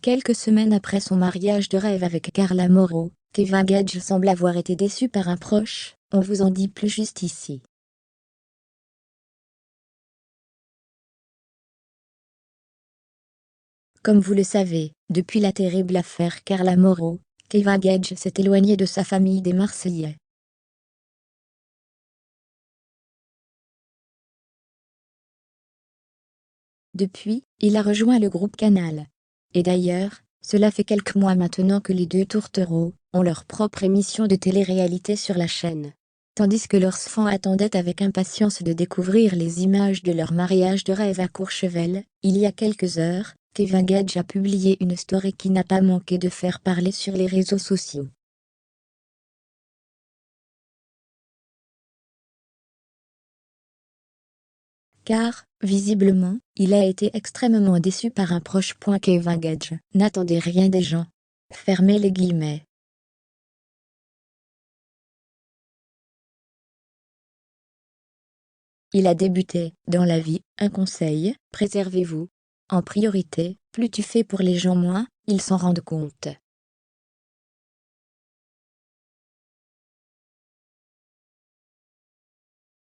Quelques semaines après son mariage de rêve avec Carla Morrow, Kevin Gage semble avoir été déçu par un proche. On vous en dit plus juste ici. Comme vous le savez, depuis la terrible affaire Carla Morrow, Kevin Gage s'est éloigné de sa famille des Marseillais. Depuis, il a rejoint le groupe Canal. Et d'ailleurs, cela fait quelques mois maintenant que les deux tourtereaux ont leur propre émission de télé-réalité sur la chaîne. Tandis que leurs fans attendaient avec impatience de découvrir les images de leur mariage de rêve à Courchevel, il y a quelques heures, Kevin Gage a publié une story qui n'a pas manqué de faire parler sur les réseaux sociaux. Car, visiblement, il a été extrêmement déçu par un proche. Kevin Gage n'attendait rien des gens. Fermez les guillemets. Il a débuté, dans la vie, un conseil, préservez-vous. En priorité, plus tu fais pour les gens moins, ils s'en rendent compte.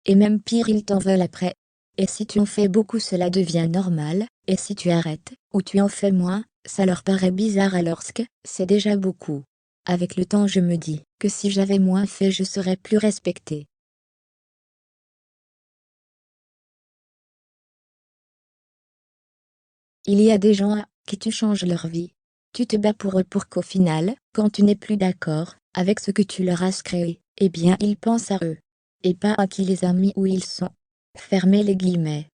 Et même pire, ils t'en veulent après. Et si tu en fais beaucoup, cela devient normal, et si tu arrêtes, ou tu en fais moins, ça leur paraît bizarre alors que c'est déjà beaucoup. Avec le temps, je me dis que si j'avais moins fait, je serais plus respecté. Il y a des gens à qui tu changes leur vie. Tu te bats pour eux pour qu'au final, quand tu n'es plus d'accord avec ce que tu leur as créé, eh bien ils pensent à eux. Et pas à qui les a mis où ils sont. Fermez les guillemets.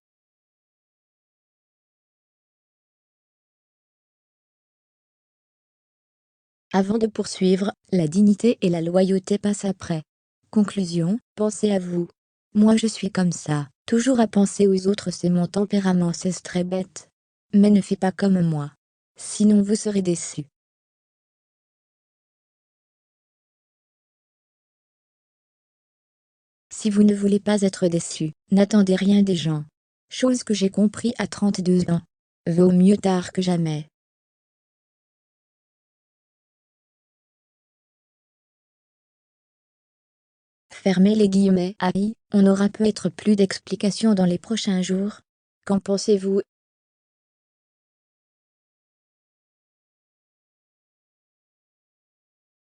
Avant de poursuivre, la dignité et la loyauté passent après. Conclusion, pensez à vous. Moi je suis comme ça, toujours à penser aux autres, c'est mon tempérament, c'est très bête. Mais ne fais pas comme moi. Sinon vous serez déçus. Si vous ne voulez pas être déçu, n'attendez rien des gens. Chose que j'ai compris à 32 ans. Vaut mieux tard que jamais. Fermez les guillemets. Aïe, on aura peut-être plus d'explications dans les prochains jours. Qu'en pensez-vous?